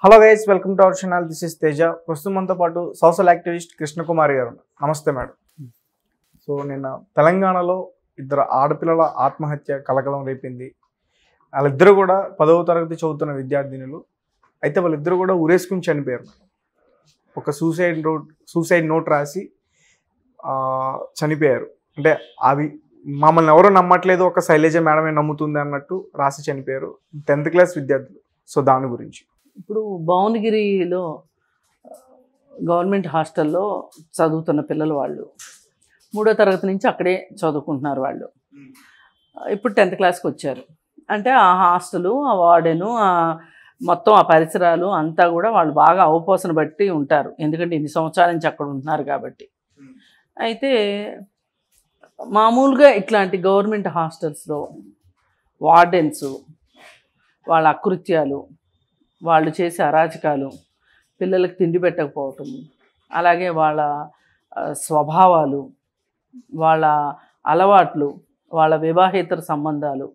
Hello guys, welcome to our channel. This is Teja. ప్రస్తుతం మనతో పాటు సోషల్ యాక్టివిస్ట్ కృష్ణకుమారి గారు. నమస్తే మేడం. సో నిన్న తెలంగాణలో ఇద్దరు ఆడపిల్లల ఆత్మహత్య కలకలం రేపింది. వాళ్ళిద్దరూ కూడా 10వ తరగతి చదువుతున్న విద్యార్థినులు. అయితే వాళ్ళిద్దరూ కూడా ఉరేసుకుని చనిపోయారు. ఒక సూసైడ్ నోట్ రాసి చనిపోయారు. అంటే అవి మమ్మల్ని ఎవరో నమ్మట్లేదు, ఒక శైలజ మేడమే నమ్ముతుంది అన్నట్టు రాసి చనిపోయారు. 10th క్లాస్ విద్యార్థులు. సో దాని గురించి ఇప్పుడు భువనగిరిలో గవర్నమెంట్ హాస్టల్లో చదువుతున్న పిల్లలు వాళ్ళు 3వ తరగతి నుంచి అక్కడే చదువుకుంటున్నారు. వాళ్ళు ఇప్పుడు 10th క్లాస్కి వచ్చారు. అంటే ఆ హాస్టలు, ఆ వార్డెను, మొత్తం ఆ పరిసరాలు అంతా కూడా వాళ్ళు బాగా అవపోసన బట్టి ఉంటారు. ఎందుకంటే ఇన్ని సంవత్సరాల నుంచి అక్కడ ఉంటున్నారు కాబట్టి. అయితే మామూలుగా ఇట్లాంటి గవర్నమెంట్ హాస్టల్స్లో వార్డెన్స్ వాళ్ళ అకృత్యాలు, వాళ్ళు చేసే అరాచకాలు, పిల్లలకు తిండి పెట్టకపోవటం, అలాగే వాళ్ళ స్వభావాలు, వాళ్ళ అలవాట్లు, వాళ్ళ వివాహేతర సంబంధాలు,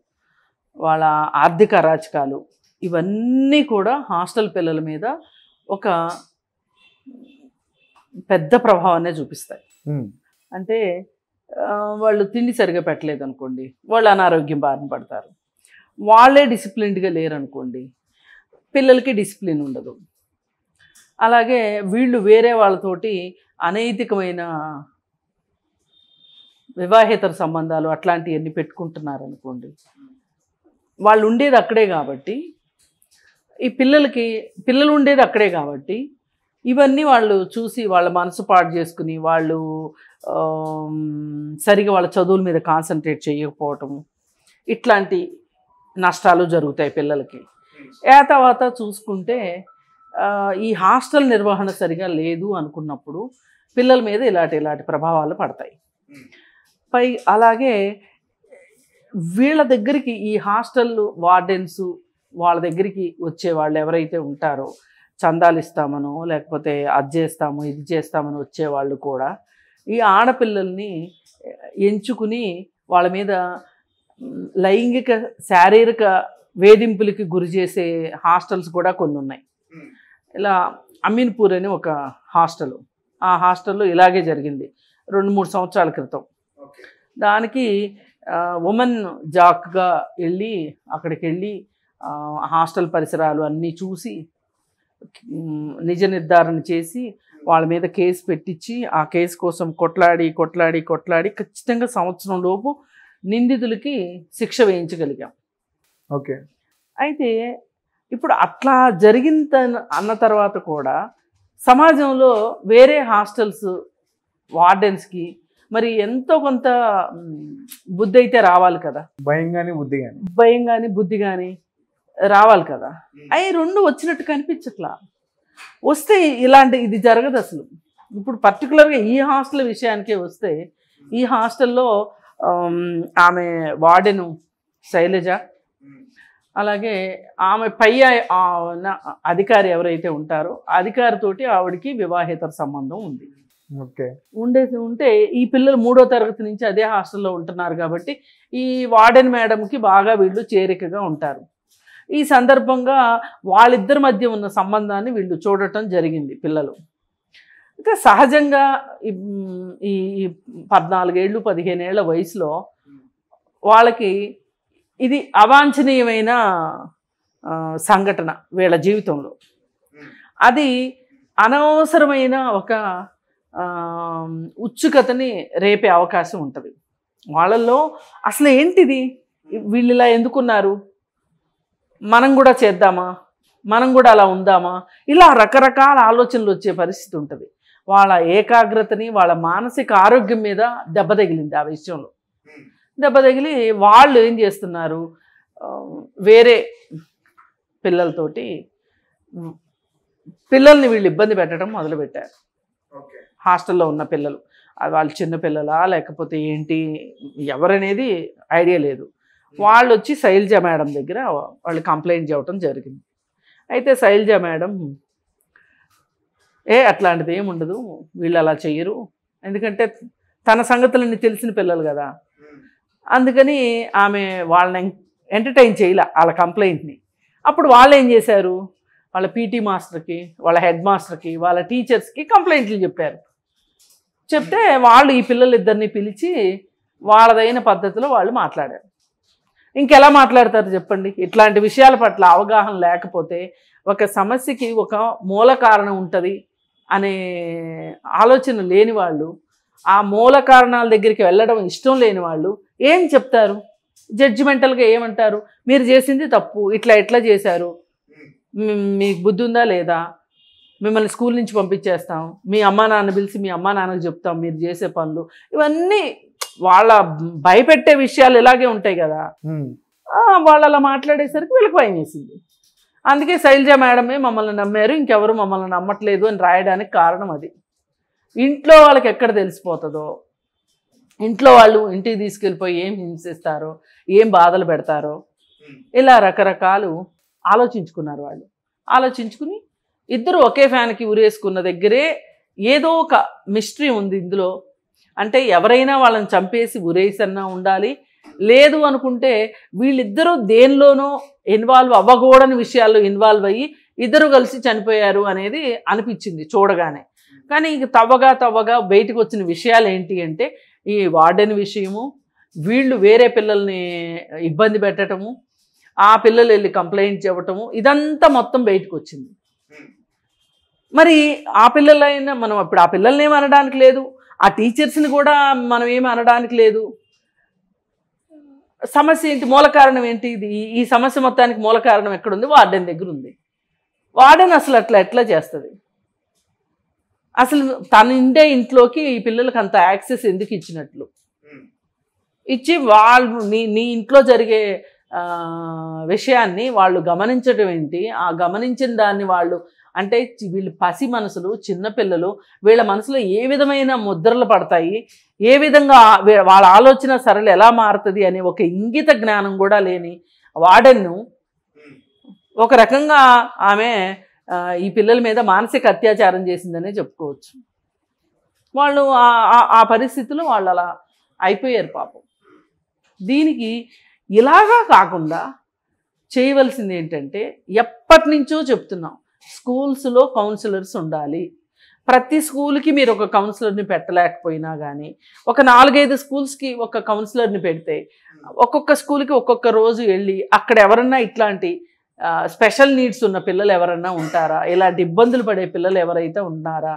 వాళ్ళ ఆర్థిక అరాచకాలు, ఇవన్నీ కూడా హాస్టల్ పిల్లల మీద ఒక పెద్ద ప్రభావాన్ని చూపిస్తాయి. అంటే వాళ్ళు తిండి సరిగా పెట్టలేదు అనుకోండి, వాళ్ళు అనారోగ్యం బారిన పడతారు. వాళ్ళే డిసిప్లిన్డ్గా లేరనుకోండి, పిల్లలకి డిసిప్లిన్ ఉండదు. అలాగే వీళ్ళు వేరే వాళ్ళతోటి అనైతికమైన వివాహేతర సంబంధాలు అట్లాంటివన్నీ పెట్టుకుంటున్నారు అనుకోండి, వాళ్ళు ఉండేది అక్కడే కాబట్టి, ఈ పిల్లలు ఉండేది అక్కడే కాబట్టి ఇవన్నీ వాళ్ళు చూసి వాళ్ళ మనసు పాడు చేసుకుని వాళ్ళు సరిగా వాళ్ళ చదువుల మీద కాన్సన్ట్రేట్ చేయకపోవటం, ఇట్లాంటి నష్టాలు జరుగుతాయి పిల్లలకి. తర్వాత చూసుకుంటే ఈ హాస్టల్ నిర్వహణ సరిగా లేదు అనుకున్నప్పుడు పిల్లల మీద ఇలాంటి ప్రభావాలు పడతాయి. అలాగే వీళ్ళ దగ్గరికి ఈ హాస్టల్ వార్డెన్స్ వాళ్ళ దగ్గరికి వచ్చే వాళ్ళు ఎవరైతే ఉంటారో, చందాలు ఇస్తామనో లేకపోతే అది చేస్తాము ఇది చేస్తామని వచ్చేవాళ్ళు కూడా ఈ ఆడపిల్లల్ని ఎంచుకుని వాళ్ళ మీద లైంగిక శారీరక వేధింపులకి గురి చేసే హాస్టల్స్ కూడా కొన్ని ఉన్నాయి. ఇలా అమీన్పూర్ అని ఒక హాస్టల్, ఆ హాస్టల్లో ఇలాగే జరిగింది 2-3 సంవత్సరాల క్రితం. దానికి ఉమెన్ జాక్గా అక్కడికి వెళ్ళి హాస్టల్ పరిసరాలు అన్నీ చూసి నిజ నిర్ధారణ చేసి వాళ్ళ మీద కేసు పెట్టించి ఆ కేసు కోసం కొట్లాడి ఖచ్చితంగా సంవత్సరం లోపు నిందితులకి శిక్ష వేయించగలిగాం. ఓకే. అయితే ఇప్పుడు అట్లా అన్న తర్వాత కూడా సమాజంలో వేరే హాస్టల్స్ వార్డెన్స్కి మరి ఎంతో కొంత బుద్ధి అయితే రావాలి కదా, భయం కానీ బుద్ధి కానీ రావాలి కదా. అవి రెండు వచ్చినట్టు కనిపించట్లా. వస్తే ఇది జరగదు అసలు. ఇప్పుడు పర్టికులర్గా ఈ హాస్టల్ విషయానికే వస్తే, ఈ హాస్టల్లో ఆమె వార్డెను శైలజ, అలాగే ఆమె పై అధికారి ఎవరైతే ఉంటారో అధికారితోటి ఆవిడకి వివాహేతర సంబంధం ఉంది. ఉంటే ఈ పిల్లలు 3వ తరగతి నుంచి అదే హాస్టల్లో ఉంటున్నారు కాబట్టి ఈ వార్డెన్ మేడంకి బాగా వీళ్ళు చేరికగా ఉంటారు. ఈ సందర్భంగా వాళ్ళిద్దరి మధ్య ఉన్న సంబంధాన్ని వీళ్ళు చూడటం జరిగింది పిల్లలు. ఇంకా సహజంగా ఈ 14 ఏళ్ళు 15 ఏళ్ల వయసులో వాళ్ళకి ఇది అవాంఛనీయమైన సంఘటన వీళ్ళ జీవితంలో. అది అనవసరమైన ఒక ఉత్సుకతని రేపే అవకాశం ఉంటుంది వాళ్ళల్లో. అసలు ఏంటిది, వీళ్ళు ఇలా ఎందుకున్నారు, మనం కూడా చేద్దామా, మనం కూడా అలా ఉందామా, ఇలా రకరకాల ఆలోచనలు వచ్చే పరిస్థితి ఉంటుంది. వాళ్ళ ఏకాగ్రతని, వాళ్ళ మానసిక ఆరోగ్యం మీద దెబ్బ తగిలింది. ఆ విషయంలో దెబ్బ తగిలి వాళ్ళు ఏం చేస్తున్నారు, వేరే పిల్లల్ని వీళ్ళు ఇబ్బంది పెట్టడం మొదలుపెట్టారు. హాస్టల్లో ఉన్న పిల్లలు, వాళ్ళు చిన్న పిల్లలా లేకపోతే ఏంటి ఎవరనేది ఐడియా లేదు. వాళ్ళు వచ్చి శైలజ మేడం దగ్గర వాళ్ళు కంప్లైంట్ చేయడం జరిగింది. అయితే శైలజ మేడం అట్లాంటిది ఏమి ఉండదు, వీళ్ళు అలా చెయ్యరు, ఎందుకంటే తన సంగతులన్నీ తెలిసిన పిల్లలు కదా, అందుకని ఆమె వాళ్ళని ఎంటర్టైన్ చేయలే వాళ్ళ కంప్లైంట్ని. అప్పుడు వాళ్ళు ఏం చేశారు, వాళ్ళ పీటీ మాస్టర్కి, వాళ్ళ హెడ్ మాస్టర్కి, వాళ్ళ టీచర్స్కి కంప్లైంట్లు చెప్పారు. చెప్తే వాళ్ళు ఈ పిల్లలిద్దరిని పిలిచి వాళ్ళదైన పద్ధతిలో వాళ్ళు మాట్లాడారు. ఇంకెలా మాట్లాడతారు చెప్పండి? ఇట్లాంటి విషయాల పట్ల అవగాహన లేకపోతే, ఒక సమస్యకి ఒక మూల కారణం ఉంటుంది అనే ఆలోచన లేని వాళ్ళు, ఆ మూల కారణాల దగ్గరికి వెళ్ళడం ఇష్టం లేని వాళ్ళు ఏం చెప్తారు? జడ్జిమెంటల్గా ఏమంటారు? మీరు చేసింది తప్పు, ఇట్లా చేశారు, మీకు బుద్ధి ఉందా లేదా, మిమ్మల్ని స్కూల్ నుంచి పంపించేస్తాం, మీ అమ్మా నాన్న పిలిచి మీ అమ్మా నాన్నకు చెప్తాం మీరు చేసే పనులు. ఇవన్నీ వాళ్ళ భయపెట్టే విషయాలు ఇలాగే ఉంటాయి కదా. వాళ్ళు అలా మాట్లాడేసరికి వీళ్ళకి భయం వేసింది. అందుకే శైలజ మేడమే మమ్మల్ని నమ్మారు, ఇంకెవరు మమ్మల్ని నమ్మట్లేదు అని రాయడానికి కారణం అది. ఇంట్లో వాళ్ళకి ఎక్కడ తెలిసిపోతుందో, ఇంట్లో వాళ్ళు ఇంటికి తీసుకెళ్ళిపోయి ఏం హింసిస్తారో, ఏం బాధలు పెడతారో, ఇలా రకరకాలు ఆలోచించుకున్నారు వాళ్ళు. ఆలోచించుకుని ఇద్దరు ఒకే ఫ్యాన్కి ఉరేసుకున్న దగ్గరే ఏదో ఒక మిస్టరీ ఉంది ఇందులో. అంటే ఎవరైనా వాళ్ళని చంపేసి ఉరేసన్నా ఉండాలి, లేదు అనుకుంటే వీళ్ళిద్దరూ దేనిలోనో ఇన్వాల్వ్ అవ్వకూడని విషయాల్లో ఇన్వాల్వ్ అయ్యి ఇద్దరు కలిసి చనిపోయారు అనేది అనిపించింది చూడగానే. కానీ ఇక తవ్వగా బయటకు వచ్చిన విషయాలు ఏంటి అంటే, ఈ వార్డెన్ విషయము, వీళ్ళు వేరే పిల్లల్ని ఇబ్బంది పెట్టడము, ఆ పిల్లలు వెళ్ళి కంప్లైంట్ చెప్పటము, ఇదంతా మొత్తం బయటకు వచ్చింది. మరి ఆ పిల్లలైనా మనం ఇప్పుడు ఆ పిల్లల్ని ఏమి అనడానికి లేదు, ఆ టీచర్స్ని కూడా మనం ఏమి అనడానికి లేదు. సమస్య ఏంటి? మూల కారణం ఏంటి? ఈ సమస్య మొత్తానికి మూల కారణం ఎక్కడుంది? వార్డెన్ దగ్గర ఉంది. వార్డెన్ అసలు ఎట్లా చేస్తుంది? అసలు తన ఇంట్లోకి ఈ పిల్లలకి అంత యాక్సెస్ ఎందుకు ఇచ్చినట్లు? ఇచ్చి వాళ్ళు నీ ఇంట్లో జరిగే విషయాన్ని వాళ్ళు గమనించడం ఏంటి? ఆ గమనించిన దాన్ని వాళ్ళు అంటే వీళ్ళు పసి మనసులు, చిన్నపిల్లలు, వీళ్ళ మనసులో ఏ విధమైన ముద్రలు పడతాయి, ఏ విధంగా వాళ్ళ ఆలోచన సరళి ఎలా మారుతుంది అనే ఒక ఇంగిత జ్ఞానం కూడా లేని వార్డెన్ను ఒక రకంగా ఆమె ఈ పిల్లల మీద మానసిక అత్యాచారం చేసిందనే చెప్పుకోవచ్చు. వాళ్ళు ఆ పరిస్థితుల్లో వాళ్ళు అలా అయిపోయారు పాపం. దీనికి ఇలాగా కాకుండా చేయవలసింది ఏంటంటే, ఎప్పటి నుంచో చెప్తున్నాం, స్కూల్స్లో కౌన్సిలర్స్ ఉండాలి. ప్రతి స్కూల్కి మీరు ఒక కౌన్సిలర్ని పెట్టలేకపోయినా కానీ ఒక 4-5 స్కూల్స్కి ఒక కౌన్సిలర్ని పెడితే, ఒక్కొక్క స్కూల్కి ఒక్కొక్క రోజు వెళ్ళి అక్కడ ఎవరన్నా ఇట్లాంటి స్పెషల్ నీడ్స్ ఉన్న పిల్లలు ఎవరన్నా ఉంటారా, ఇలాంటి ఇబ్బందులు పడే పిల్లలు ఎవరైతే ఉన్నారా,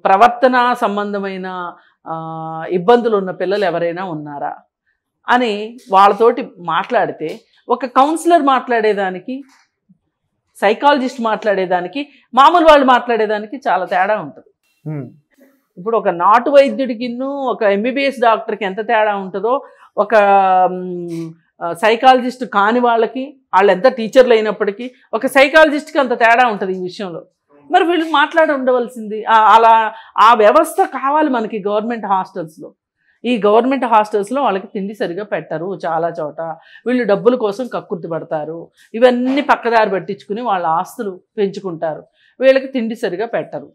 ప్రవర్తన సంబంధమైన ఇబ్బందులు ఉన్న పిల్లలు ఎవరైనా ఉన్నారా అని వాళ్ళతోటి మాట్లాడితే, ఒక కౌన్సిలర్ మాట్లాడేదానికి, సైకాలజిస్ట్ మాట్లాడేదానికి, మామూలు వాళ్ళు మాట్లాడేదానికి చాలా తేడా ఉంటుంది. ఇప్పుడు ఒక నాటు వైద్యుడికిన్ను ఒక ఎంబీబీఎస్ డాక్టర్కి ఎంత తేడా ఉంటుందో, ఒక సైకాలజిస్ట్ కాని వాళ్ళకి, వాళ్ళు ఎంత టీచర్లు అయినప్పటికీ ఒక సైకాలజిస్ట్కి అంత తేడా ఉంటుంది ఈ విషయంలో. మరి వీళ్ళు మాట్లాడి ఉండవలసింది. అలా ఆ వ్యవస్థ కావాలి మనకి గవర్నమెంట్ హాస్టల్స్లో. ఈ గవర్నమెంట్ హాస్టల్స్లో వాళ్ళకి తిండి సరిగా పెట్టరు చాలా చోట. వీళ్ళు డబ్బుల కోసం కక్కుర్తి పడతారు, ఇవన్నీ పక్కదారి పట్టించుకుని వాళ్ళ ఆస్తులు పెంచుకుంటారు, వీళ్ళకి తిండి సరిగా పెట్టరు.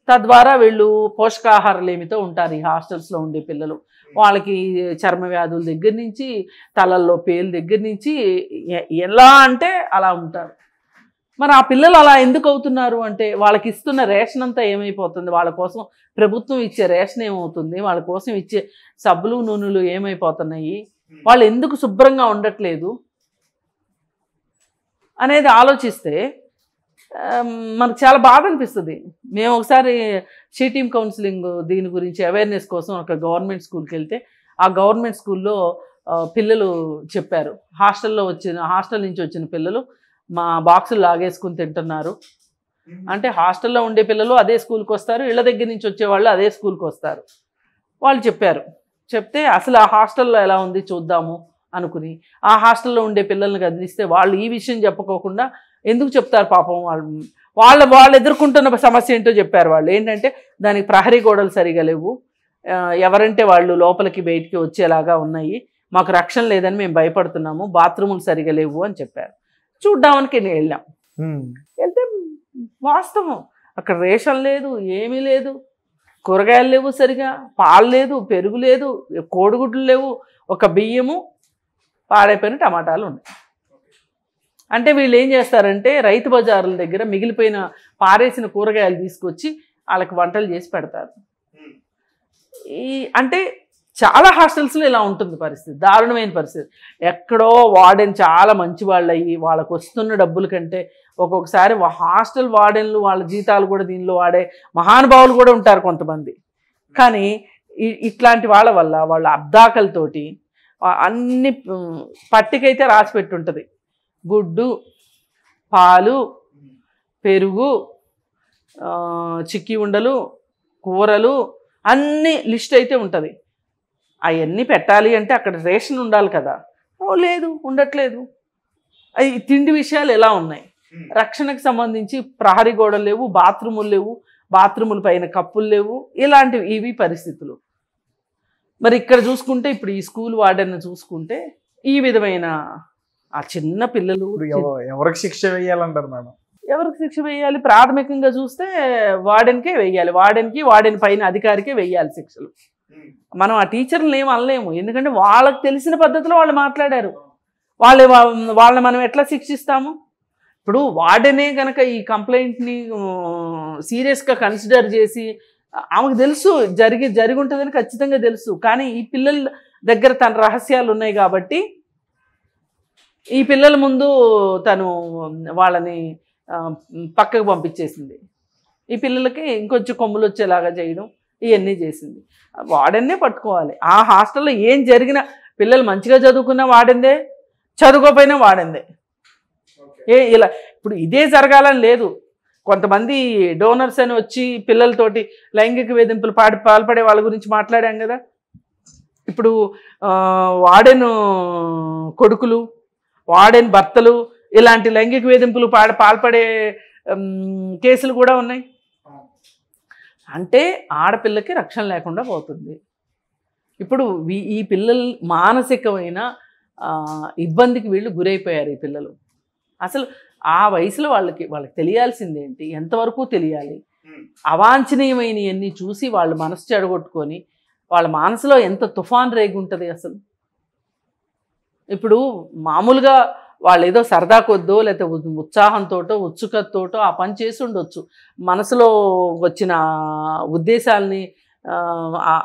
తద్వారా వీళ్ళు పోషకాహారలేమితో ఉంటారు ఈ హాస్టల్స్లో ఉండే పిల్లలు. వాళ్ళకి చర్మ వ్యాధుల దగ్గర నుంచి, తలల్లో పేలు దగ్గర నుంచి ఎలా అంటే అలా ఉంటారు. మరి ఆ పిల్లలు అలా ఎందుకు అవుతున్నారు అంటే, వాళ్ళకి ఇస్తున్న రేషన్ అంతా ఏమైపోతుంది, వాళ్ళ కోసం ప్రభుత్వం ఇచ్చే రేషన్ ఏమవుతుంది, వాళ్ళ కోసం ఇచ్చే సబ్బులు నూనెలు ఏమైపోతున్నాయి, వాళ్ళు ఎందుకు శుభ్రంగా ఉండట్లేదు అనేది ఆలోచిస్తే మనకు చాలా బాధ అనిపిస్తుంది. మేము ఒకసారి షీ టీమ్ కౌన్సిలింగ్ దీని గురించి అవేర్నెస్ కోసం ఒక గవర్నమెంట్ స్కూల్కి వెళ్తే, ఆ గవర్నమెంట్ స్కూల్లో పిల్లలు చెప్పారు, హాస్టల్ నుంచి వచ్చిన పిల్లలు మా బాక్సులు లాగేసుకుని తింటున్నారు అంటే. హాస్టల్లో ఉండే పిల్లలు అదే స్కూల్కి వస్తారు, ఇళ్ళ దగ్గర నుంచి వచ్చేవాళ్ళు అదే స్కూల్కి వస్తారు. వాళ్ళు చెప్పారు. చెప్తే అసలు ఆ హాస్టల్లో ఎలా ఉంది చూద్దాము అనుకుని ఆ హాస్టల్లో ఉండే పిల్లల్ని గదిలిస్తే వాళ్ళు ఈ విషయం చెప్పుకోకుండా ఎందుకు చెప్తారు పాపం, వాళ్ళు ఎదుర్కొంటున్న సమస్య ఏంటో చెప్పారు. వాళ్ళు ఏంటంటే, దానికి ప్రహరీ గోడలు సరిగా లేవు, ఎవరంటే వాళ్ళు లోపలికి బయటికి వచ్చేలాగా ఉన్నాయి, మాకు రక్షణ లేదని మేము భయపడుతున్నాము, బాత్రూములు సరిగా లేవు అని చెప్పారు. చూడ్డానికి వెళ్ళాం. వెళ్తే వాస్తవం అక్కడ రేషన్ లేదు, ఏమీ లేదు, కూరగాయలు లేవు, సరిగా పాలు లేదు, పెరుగు లేదు, కోడిగుడ్లు లేవు, ఒక బియ్యము, పాడైపోయిన టమాటాలు ఉన్నాయి. అంటే వీళ్ళు ఏం చేస్తారంటే రైతు బజారుల దగ్గర మిగిలిపోయిన పారేసిన కూరగాయలు తీసుకొచ్చి వాళ్ళకి వంటలు చేసి పెడతారు. అంటే చాలా హాస్టల్స్లో ఇలా ఉంటుంది పరిస్థితి, దారుణమైన పరిస్థితి. ఎక్కడో వార్డెన్ చాలా మంచి వాళ్ళు అయ్యి వాళ్ళకు వస్తున్న డబ్బుల కంటే ఒక్కొక్కసారి హాస్టల్ వార్డెన్లు వాళ్ళ జీతాలు కూడా దీనిలో వాడే మహానుభావులు కూడా ఉంటారు కొంతమంది. కానీ ఇట్లాంటి వాళ్ళ వల్ల వాళ్ళ అబ్దాకలతోటి అన్ని పట్టికైతే రాసి పెట్టుంటుంది, గుడ్డు, పాలు, పెరుగు, చిక్కి ఉండలు, కూరలు అన్నీ లిస్ట్ అయితే ఉంటుంది. అవన్నీ పెట్టాలి అంటే అక్కడ రేషన్ ఉండాలి కదా, లేదు, ఉండట్లేదు. అవి తిండి విషయాలు ఎలా ఉన్నాయి, రక్షణకు సంబంధించి ప్రహరీ గోడలు లేవు, బాత్రూములు లేవు, బాత్రూముల పైన కప్పులు లేవు, ఇలాంటివి ఇవి పరిస్థితులు. మరి ఇక్కడ చూసుకుంటే ఇప్పుడు ఈ స్కూల్ వార్డెన్ చూసుకుంటే ఈ విధమైన ఆ చిన్న పిల్లలు ఎవరికి శిక్ష వేయాలంటారు మేడం? ఎవరికి శిక్ష వేయాలి? ప్రాథమికంగా చూస్తే వార్డెన్కే వేయాలి, వార్డెన్ పైన అధికారికే వేయాలి శిక్షలు. మనం ఆ టీచర్లను ఏం అనలేము, ఎందుకంటే వాళ్ళకి తెలిసిన పద్ధతిలో వాళ్ళు మాట్లాడారు. వాళ్ళని మనం ఎట్లా శిక్షిస్తాము? ఇప్పుడు వార్డెనే కనుక ఈ కంప్లైంట్ని సీరియస్గా కన్సిడర్ చేసి, ఆమెకు తెలుసు జరిగి ఉంటుందని ఖచ్చితంగా తెలుసు, కానీ ఈ పిల్లల దగ్గర తన రహస్యాలు ఉన్నాయి కాబట్టి ఈ పిల్లల ముందు తను వాళ్ళని పక్కకు పంపించేసింది. ఈ పిల్లలకి ఇంకొంచెం కొమ్ములు వచ్చేలాగా చేయడం ఇవన్నీ చేసింది. వార్డెన్నే పట్టుకోవాలి. ఆ హాస్టల్లో ఏం జరిగినా పిల్లలు మంచిగా చదువుకున్నా వార్డెన్దే, చదువుకోపోయినా వార్డెన్దే. ఇలా ఇప్పుడు ఇదే జరగాలని లేదు. కొంతమంది డోనర్స్ అని వచ్చి పిల్లలతోటి లైంగిక వేధింపులు పాల్పడే వాళ్ళ గురించి మాట్లాడాం కదా. ఇప్పుడు వార్డెన్ కొడుకులు, వార్డెన్ భర్తలు ఇలాంటి లైంగిక వేధింపులు పాల్పడే కేసులు కూడా ఉన్నాయి. అంటే ఆడపిల్లకి రక్షణ లేకుండా పోతుంది. ఇప్పుడు ఈ పిల్లలు మానసికమైన ఇబ్బందికి వీళ్ళు గురైపోయారు. ఈ పిల్లలు అసలు ఆ వయసులో వాళ్ళకి తెలియాల్సింది ఏంటి, ఎంతవరకు తెలియాలి? అవాంఛనీయమైనవన్నీ చూసి వాళ్ళు మనసు చెడగొట్టుకొని వాళ్ళ మనసులో ఎంత తుఫాన్ రేగి ఉంటుంది అసలు. ఇప్పుడు మామూలుగా వాళ్ళు ఏదో సరదా కొద్దో లేకపోతే ఉత్సాహంతోటో ఉత్సుకతోటో ఆ పని చేసి ఉండొచ్చు, మనసులో వచ్చిన ఉద్దేశాలని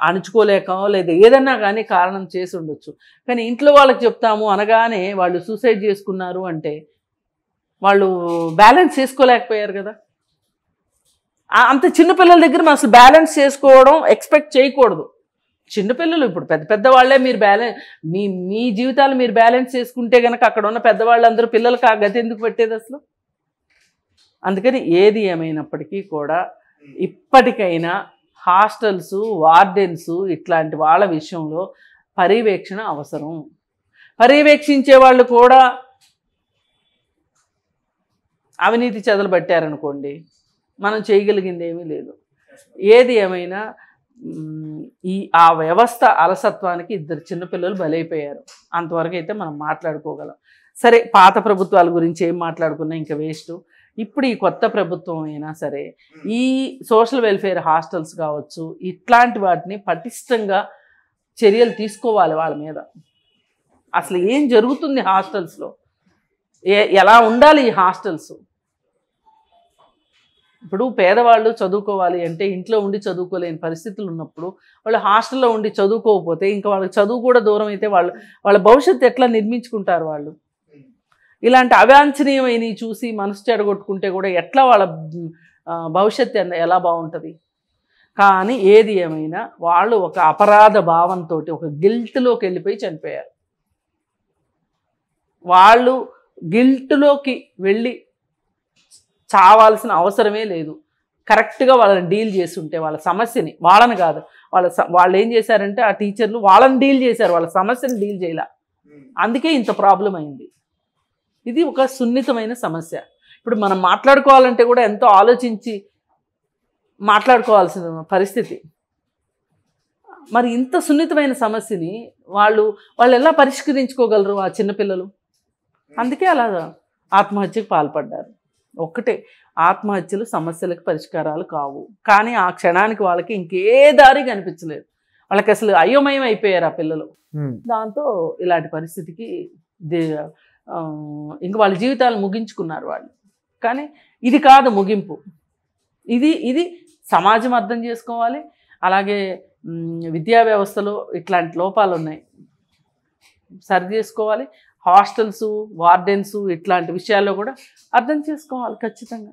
అణుచుకోలేక లేదా ఏదన్నా కానీ కారణం చేసి ఉండొచ్చు. కానీ ఇంట్లో వాళ్ళకి చెప్తాము అనగానే వాళ్ళు సూసైడ్ చేసుకున్నారు అంటే వాళ్ళు బ్యాలెన్స్ చేసుకోలేకపోయారు కదా. అంత చిన్నపిల్లల దగ్గర మనం అసలు బ్యాలెన్స్ చేసుకోవడం ఎక్స్పెక్ట్ చేయకూడదు. చిన్నపిల్లలు ఇప్పుడు పెద్ద వాళ్ళే మీరు మీ జీవితాలు మీరు బ్యాలెన్స్ చేసుకుంటే కనుక అక్కడ ఉన్న పెద్దవాళ్ళందరూ పిల్లలకి ఆ గతి ఎందుకు పెట్టేది అసలు? అందుకని ఏది ఏమైనప్పటికీ కూడా ఇప్పటికైనా హాస్టల్స్, వార్డెన్స్ ఇట్లాంటి వాళ్ళ విషయంలో పర్యవేక్షణ అవసరం. పర్యవేక్షించే వాళ్ళు కూడా అవినీతి చెదలు పట్టారనుకోండి, మనం చేయగలిగింది ఏమీ లేదు. ఏది ఏమైనా ఆ వ్యవస్థ అలసత్వానికి ఇద్దరు చిన్నపిల్లలు బలైపోయారు. అంతవరకు అయితే మనం మాట్లాడుకోగలం. సరే, పాత ప్రభుత్వాల గురించి ఏం మాట్లాడుకున్నా ఇంకా వేస్ట్. ఇప్పుడు ఈ కొత్త ప్రభుత్వం అయినా సరే ఈ సోషల్ వెల్ఫేర్ హాస్టల్స్ కావచ్చు, ఇట్లాంటి వాటిని పటిష్టంగా చర్యలు తీసుకోవాలి వాళ్ళ మీద. అసలు ఏం జరుగుతుంది హాస్టల్స్లో, ఎలా ఉండాలి ఈ హాస్టల్స్? ఇప్పుడు పేదవాళ్ళు చదువుకోవాలి అంటే ఇంట్లో ఉండి చదువుకోలేని పరిస్థితులు ఉన్నప్పుడు వాళ్ళు హాస్టల్లో ఉండి చదువుకోకపోతే ఇంకా వాళ్ళకి చదువు కూడా దూరం అయితే వాళ్ళ భవిష్యత్తు ఎట్లా నిర్మించుకుంటారు వాళ్ళు? ఇలాంటి అవాంఛనీయమైనవి చూసి మనసు చెడగొట్టుకుంటే కూడా ఎట్లా వాళ్ళ భవిష్యత్తు ఎలా బాగుంటుంది? కానీ ఏది ఏమైనా వాళ్ళు ఒక అపరాధ భావంతో ఒక గిల్ట్లోకి వెళ్ళిపోయి చనిపోయారు. వాళ్ళు గిల్ట్లోకి వెళ్ళి చావాల్సిన అవసరమే లేదు. కరెక్ట్గా వాళ్ళని డీల్ చేసి ఉంటే వాళ్ళ సమస్యని, వాళ్ళని కాదు, వాళ్ళు ఏం చేశారంటే ఆ టీచర్లు వాళ్ళని డీల్ చేశారు, వాళ్ళ సమస్యని డీల్ చేయాల. అందుకే ఇంత ప్రాబ్లం అయింది. ఇది ఒక సున్నితమైన సమస్య. ఇప్పుడు మనం మాట్లాడుకోవాలంటే కూడా ఎంతో ఆలోచించి మాట్లాడుకోవాల్సిన పరిస్థితి. మరి ఇంత సున్నితమైన సమస్యని వాళ్ళు ఎలా పరిష్కరించుకోగలరు ఆ చిన్నపిల్లలు? అందుకే అలాగా ఆత్మహత్యకు పాల్పడ్డారు. ఒక్కటే, ఆత్మహత్యలు సమస్యలకు పరిష్కారాలు కావు. కానీ ఆ క్షణానికి వాళ్ళకి ఇంకే దారి కనిపించలేదు. వాళ్ళకి అసలు అయోమయం అయిపోయారు ఆ పిల్లలు. దాంతో ఇలాంటి పరిస్థితికి ఇంక వాళ్ళ జీవితాలు ముగించుకున్నారు వాళ్ళు. కానీ ఇది కాదు ముగింపు. ఇది సమాజం అర్థం చేసుకోవాలి. అలాగే విద్యా వ్యవస్థలో ఇట్లాంటి లోపాలు ఉన్నాయి, సరి చేసుకోవాలి. హాస్టల్స్, వార్డెన్స్ ఇట్లాంటి విషయాల్లో కూడా అర్థం చేసుకోవాలి. ఖచ్చితంగా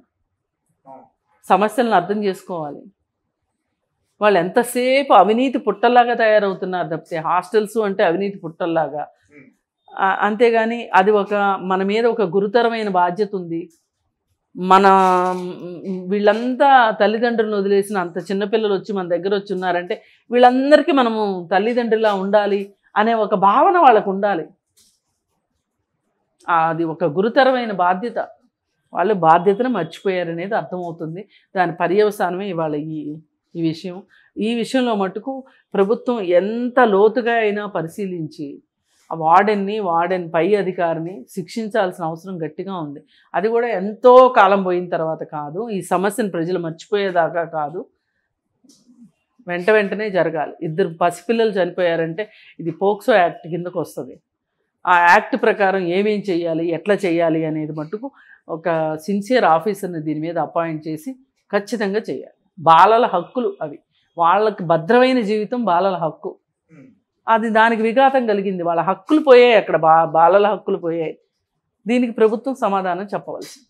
సమస్యలను అర్థం చేసుకోవాలి. వాళ్ళు ఎంతసేపు అవినీతి పుట్టల్లాగా తయారవుతున్నారు తప్పితే, హాస్టల్స్ అంటే అవినీతి పుట్టల్లాగా. అంతేగాని అది మన మీద ఒక గురుతరమైన బాధ్యత ఉంది. వీళ్ళంతా తల్లిదండ్రులను వదిలేసిన అంత చిన్నపిల్లలు వచ్చి మన దగ్గర వచ్చి ఉన్నారంటే వీళ్ళందరికీ మనము తల్లిదండ్రులా ఉండాలి అనే ఒక భావన వాళ్ళకు ఉండాలి. అది ఒక గురుతరమైన బాధ్యత. వాళ్ళు బాధ్యతను మర్చిపోయారనేది అర్థమవుతుంది. దాని పర్యవసానమే ఇవాళ ఈ విషయం. ఈ విషయంలో మటుకు ప్రభుత్వం ఎంత లోతుగా అయినా పరిశీలించి ఆ వార్డెన్ పై అధికారిని శిక్షించాల్సిన అవసరం గట్టిగా ఉంది. అది కూడా ఎంతో కాలం పోయిన తర్వాత కాదు, ఈ సమస్యను ప్రజలు మర్చిపోయేదాకా కాదు, వెంటనే జరగాలి. 2 పసిపిల్లలు చనిపోయారంటే ఇది పోక్సో యాక్ట్ కిందకు వస్తుంది. ఆ యాక్ట్ ప్రకారం ఏమేం చేయాలి, ఎట్లా చేయాలి అనేది మట్టుకు ఒక సిన్సియర్ ఆఫీసర్ని దీని మీద అపాయింట్ చేసి ఖచ్చితంగా చేయాలి. బాలల హక్కులు అవి, వాళ్ళకి భద్రమైన జీవితం బాలల హక్కు. అది దానికి విఘాతం కలిగింది, వాళ్ళ హక్కులు పోయాయి, అక్కడ బాలల హక్కులు పోయాయి. దీనికి ప్రభుత్వం సమాధానం చెప్పవలసింది.